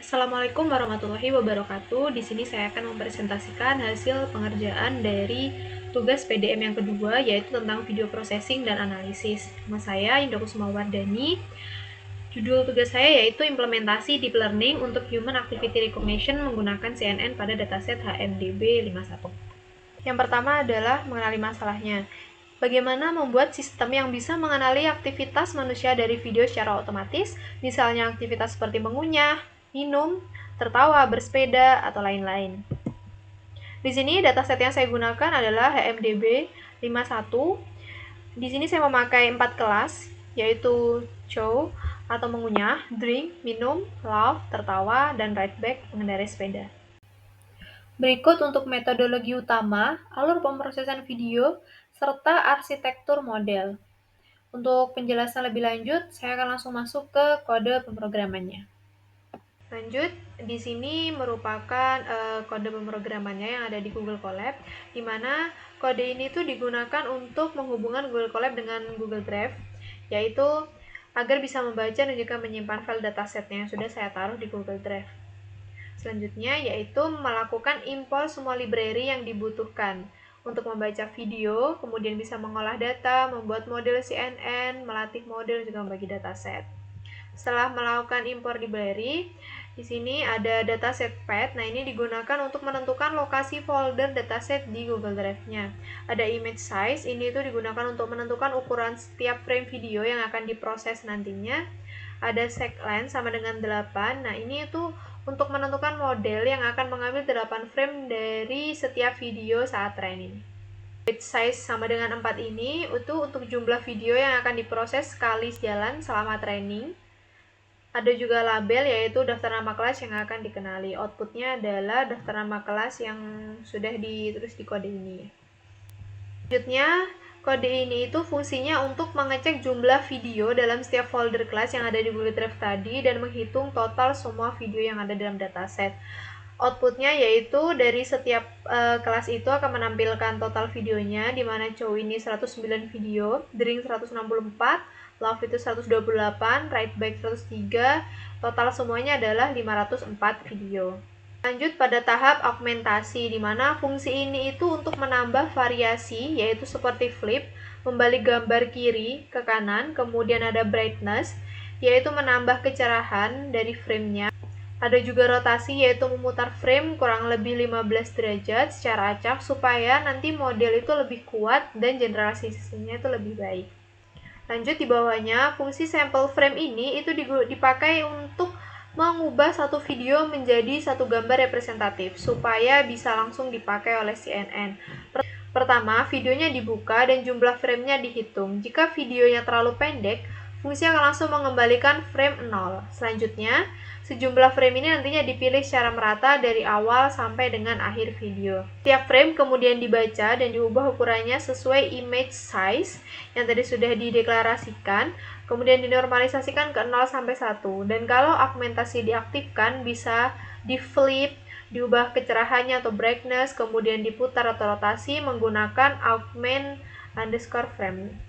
Assalamualaikum warahmatullahi wabarakatuh. Di sini saya akan mempresentasikan hasil pengerjaan dari tugas PDM yang kedua, yaitu tentang video processing dan analisis. Nama saya Indah Kusuma Wardani. Judul tugas saya yaitu implementasi deep learning untuk human activity recognition menggunakan CNN pada dataset HMDB 51. Yang pertama adalah mengenali masalahnya. Bagaimana membuat sistem yang bisa mengenali aktivitas manusia dari video secara otomatis, misalnya aktivitas seperti mengunyah, minum, tertawa, bersepeda, atau lain-lain. Di sini dataset yang saya gunakan adalah HMDB 51. Di sini saya memakai 4 kelas, yaitu show atau mengunyah, drink, minum, laugh, tertawa, dan ride back, mengendarai sepeda. Berikut untuk metodologi utama, alur pemrosesan video, serta arsitektur model. Untuk penjelasan lebih lanjut, saya akan langsung masuk ke kode pemrogramannya. Lanjut, di sini merupakan kode pemrogramannya yang ada di Google Colab, di mana kode ini tuh digunakan untuk menghubungkan Google Colab dengan Google Drive, yaitu agar bisa membaca dan juga menyimpan file datasetnya yang sudah saya taruh di Google Drive. Selanjutnya yaitu melakukan import semua library yang dibutuhkan untuk membaca video, kemudian bisa mengolah data, membuat model CNN, melatih model, juga membagi dataset. Setelah melakukan import library, di sini ada dataset path. Nah, ini digunakan untuk menentukan lokasi folder dataset di Google Drive-nya. Ada image size, ini itu digunakan untuk menentukan ukuran setiap frame video yang akan diproses nantinya. Ada sec length sama dengan 8. Nah, ini itu untuk menentukan model yang akan mengambil 8 frame dari setiap video saat training. Image size sama dengan 4 ini itu untuk jumlah video yang akan diproses sekali jalan selama training. Ada juga label, yaitu daftar nama kelas yang akan dikenali. Outputnya adalah daftar nama kelas yang sudah ditulis di kode ini. Selanjutnya, kode ini itu fungsinya untuk mengecek jumlah video dalam setiap folder kelas yang ada di Google Drive tadi dan menghitung total semua video yang ada dalam dataset. Outputnya yaitu dari setiap kelas itu akan menampilkan total videonya, di mana cow ini 109 video, drink 164, love itu 128, ride back 103, total semuanya adalah 504 video. Lanjut pada tahap augmentasi, di mana fungsi ini itu untuk menambah variasi, yaitu seperti flip, membalik gambar kiri ke kanan, kemudian ada brightness, yaitu menambah kecerahan dari framenya. Ada juga rotasi, yaitu memutar frame kurang lebih 15 derajat secara acak supaya nanti model itu lebih kuat dan generalisasinya itu lebih baik. Lanjut di bawahnya, fungsi sample frame ini itu dipakai untuk mengubah satu video menjadi satu gambar representatif supaya bisa langsung dipakai oleh CNN. Pertama, videonya dibuka dan jumlah framenya dihitung. Jika videonya terlalu pendek, fungsi akan langsung mengembalikan frame 0. Selanjutnya, sejumlah frame ini nantinya dipilih secara merata dari awal sampai dengan akhir video. Setiap frame kemudian dibaca dan diubah ukurannya sesuai image size yang tadi sudah dideklarasikan, kemudian dinormalisasikan ke 0 sampai 1. Dan kalau augmentasi diaktifkan, bisa di-flip, diubah kecerahannya atau brightness, kemudian diputar atau rotasi menggunakan augment_frame.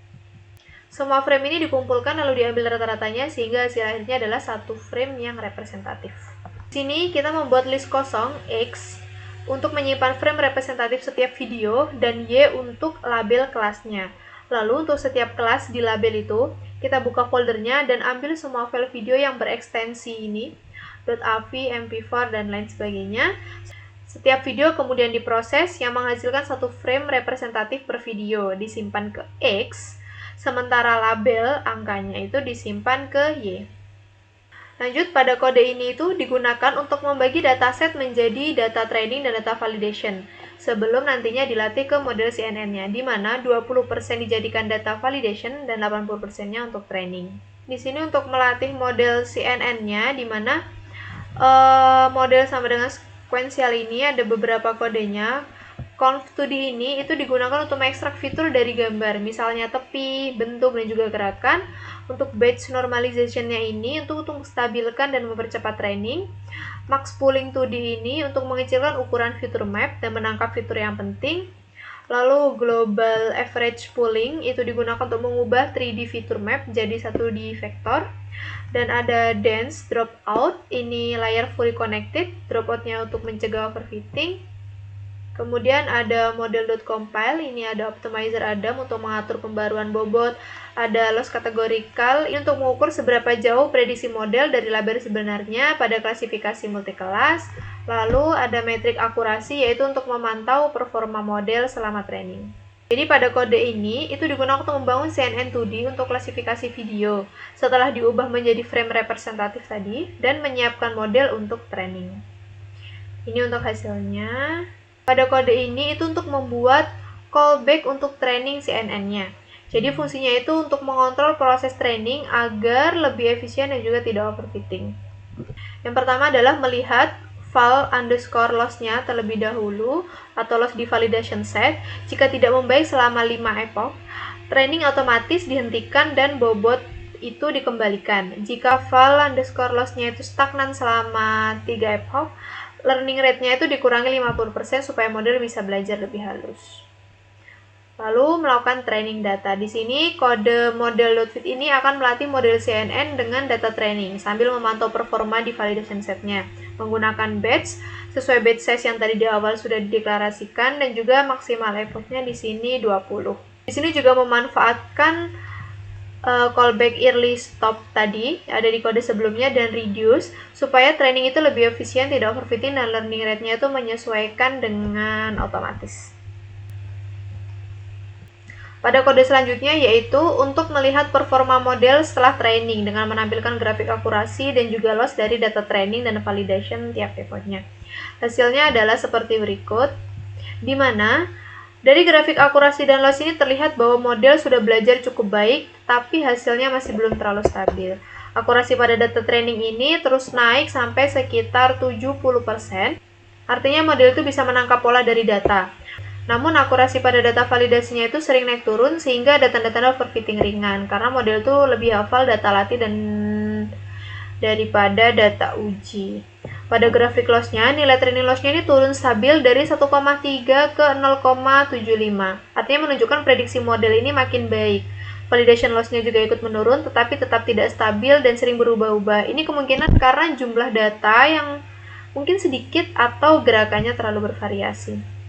Semua frame ini dikumpulkan lalu diambil rata-ratanya sehingga hasil akhirnya adalah satu frame yang representatif. Di sini kita membuat list kosong X untuk menyimpan frame representatif setiap video dan Y untuk label kelasnya. Lalu untuk setiap kelas di label itu, kita buka foldernya dan ambil semua file video yang berekstensi ini, .av, mp4, dan lain sebagainya. Setiap video kemudian diproses yang menghasilkan satu frame representatif per video, disimpan ke X, sementara label angkanya itu disimpan ke Y. Lanjut, pada kode ini itu digunakan untuk membagi dataset menjadi data training dan data validation sebelum nantinya dilatih ke model CNN-nya, di mana 20% dijadikan data validation dan 80%-nya untuk training. Di sini untuk melatih model CNN-nya, di mana model sama dengan sequential ini ada beberapa kodenya. Conv2D ini itu digunakan untuk mengekstrak fitur dari gambar, misalnya tepi, bentuk, dan juga gerakan. Untuk batch normalization-nya ini untuk stabilkan dan mempercepat training. Max pooling 2D ini untuk mengecilkan ukuran fitur map dan menangkap fitur yang penting. Lalu global average pooling itu digunakan untuk mengubah 3D feature map jadi 1D vektor. Dan ada dense dropout, ini layar fully connected, dropoutnya untuk mencegah overfitting. Kemudian ada model.compile, ini ada optimizer Adam untuk mengatur pembaruan bobot, ada loss categorical, ini untuk mengukur seberapa jauh prediksi model dari label sebenarnya pada klasifikasi multikelas. Lalu ada metrik akurasi, yaitu untuk memantau performa model selama training. Jadi pada kode ini, itu digunakan untuk membangun CNN 2D untuk klasifikasi video, setelah diubah menjadi frame representatif tadi, dan menyiapkan model untuk training. Ini untuk hasilnya. Pada kode ini itu untuk membuat callback untuk training CNN-nya. Jadi fungsinya itu untuk mengontrol proses training agar lebih efisien dan juga tidak overfitting. Yang pertama adalah melihat val underscore loss-nya terlebih dahulu atau loss di validation set. Jika tidak membaik selama 5 epoch, training otomatis dihentikan dan bobot itu dikembalikan. Jika val underscore loss-nya itu stagnan selama 3 epoch, learning rate-nya itu dikurangi 50% supaya model bisa belajar lebih halus. Lalu melakukan training data. Di sini kode model.fit ini akan melatih model CNN dengan data training sambil memantau performa di validation set-nya. Menggunakan batch sesuai batch size yang tadi di awal sudah dideklarasikan dan juga maksimal epoch-nya di sini 20. Di sini juga memanfaatkan callback early stop tadi ada di kode sebelumnya dan reduce supaya training itu lebih efisien, tidak overfitting, dan learning rate-nya itu menyesuaikan dengan otomatis. Pada kode selanjutnya yaitu untuk melihat performa model setelah training dengan menampilkan grafik akurasi dan juga loss dari data training dan validation tiap epoch-nya. Hasilnya adalah seperti berikut, di mana dari grafik akurasi dan loss ini terlihat bahwa model sudah belajar cukup baik, tapi hasilnya masih belum terlalu stabil. Akurasi pada data training ini terus naik sampai sekitar 70%, artinya model itu bisa menangkap pola dari data. Namun akurasi pada data validasinya itu sering naik turun sehingga ada tanda-tanda overfitting ringan, karena model itu lebih hafal data latih dan daripada data uji. Pada grafik loss-nya, nilai training loss-nya ini turun stabil dari 1,3 ke 0,75. Artinya menunjukkan prediksi model ini makin baik. Validation loss-nya juga ikut menurun, tetapi tetap tidak stabil dan sering berubah-ubah. Ini kemungkinan karena jumlah data yang mungkin sedikit atau gerakannya terlalu bervariasi.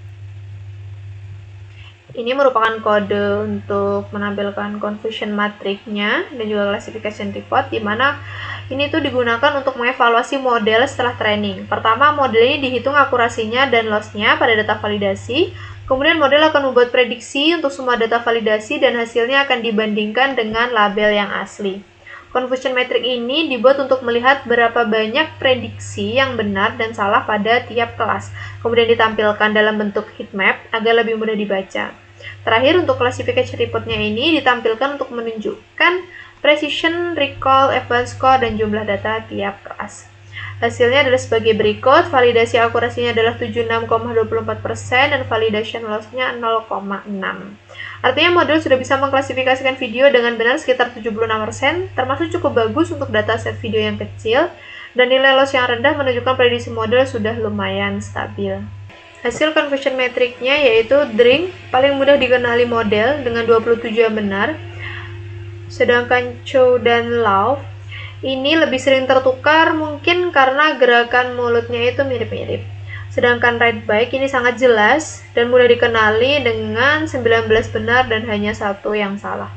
Ini merupakan kode untuk menampilkan confusion matrix-nya dan juga classification report, di mana ini tuh digunakan untuk mengevaluasi model setelah training. Pertama, model ini dihitung akurasinya dan loss-nya pada data validasi. Kemudian model akan membuat prediksi untuk semua data validasi dan hasilnya akan dibandingkan dengan label yang asli. Confusion matrix ini dibuat untuk melihat berapa banyak prediksi yang benar dan salah pada tiap kelas. Kemudian ditampilkan dalam bentuk heatmap agar lebih mudah dibaca. Terakhir, untuk classification report-nya ini ditampilkan untuk menunjukkan precision, recall, advanced score, dan jumlah data tiap kelas. Hasilnya adalah sebagai berikut. Validasi akurasinya adalah 76,24% dan validation loss-nya 0,6. Artinya model sudah bisa mengklasifikasikan video dengan benar sekitar 76%, termasuk cukup bagus untuk dataset video yang kecil, dan nilai loss yang rendah menunjukkan prediksi model sudah lumayan stabil. Hasil confusion matrix-nya yaitu drink paling mudah dikenali model dengan 27 yang benar, sedangkan chow dan love ini lebih sering tertukar mungkin karena gerakan mulutnya itu mirip-mirip. Sedangkan ride bike ini sangat jelas dan mudah dikenali dengan 19 benar dan hanya 1 yang salah.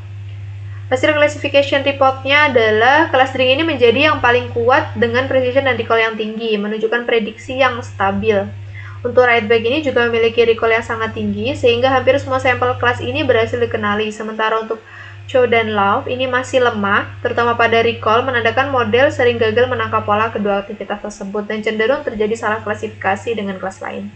Hasil classification report-nya adalah kelas drink ini menjadi yang paling kuat dengan precision dan recall yang tinggi, menunjukkan prediksi yang stabil. Untuk ride bike ini juga memiliki recall yang sangat tinggi, sehingga hampir semua sampel kelas ini berhasil dikenali. Sementara untuk chow dan love ini masih lemah, terutama pada recall, menandakan model sering gagal menangkap pola kedua aktivitas tersebut dan cenderung terjadi salah klasifikasi dengan kelas lain.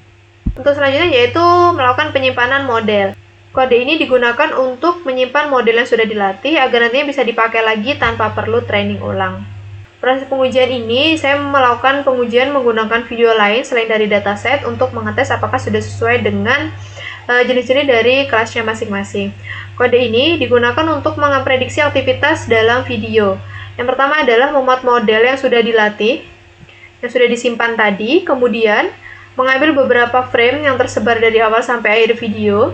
Untuk selanjutnya yaitu melakukan penyimpanan model. Kode ini digunakan untuk menyimpan model yang sudah dilatih agar nantinya bisa dipakai lagi tanpa perlu training ulang. Proses pengujian ini, saya melakukan pengujian menggunakan video lain selain dari dataset untuk mengetes apakah sudah sesuai dengan jenis-jenis dari kelasnya masing-masing. Kode ini digunakan untuk memprediksi aktivitas dalam video. Yang pertama adalah memuat model yang sudah dilatih, yang sudah disimpan tadi, kemudian mengambil beberapa frame yang tersebar dari awal sampai akhir video,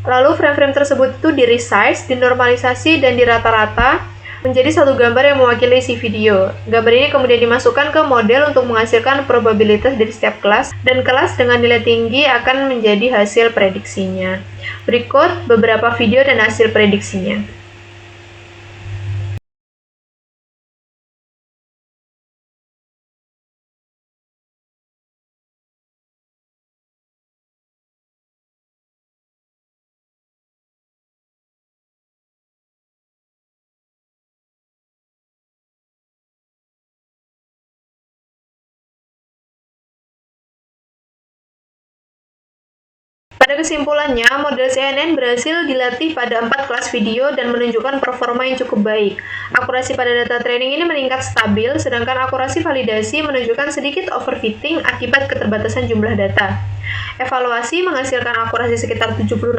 Lalu frame-frame tersebut itu di-resize, dinormalisasi, dan dirata-rata menjadi satu gambar yang mewakili isi video. Gambar ini kemudian dimasukkan ke model untuk menghasilkan probabilitas dari setiap kelas, dan kelas dengan nilai tinggi akan menjadi hasil prediksinya. Berikut beberapa video dan hasil prediksinya. Pada kesimpulannya, model CNN berhasil dilatih pada 4 kelas video dan menunjukkan performa yang cukup baik. Akurasi pada data training ini meningkat stabil, sedangkan akurasi validasi menunjukkan sedikit overfitting akibat keterbatasan jumlah data. Evaluasi menghasilkan akurasi sekitar 76%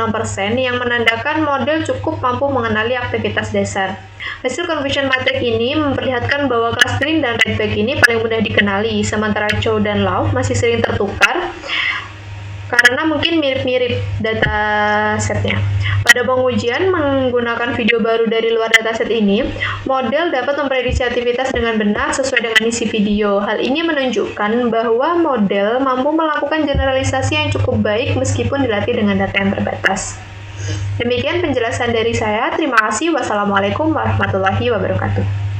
yang menandakan model cukup mampu mengenali aktivitas dasar. Hasil confusion matrix ini memperlihatkan bahwa clustering dan redback ini paling mudah dikenali, sementara Chow dan Lau masih sering tertukar karena mungkin mirip-mirip datasetnya. Pada pengujian menggunakan video baru dari luar dataset ini, model dapat memprediksi aktivitas dengan benar sesuai dengan isi video. Hal ini menunjukkan bahwa model mampu melakukan generalisasi yang cukup baik meskipun dilatih dengan data yang terbatas. Demikian penjelasan dari saya. Terima kasih. Wassalamualaikum warahmatullahi wabarakatuh.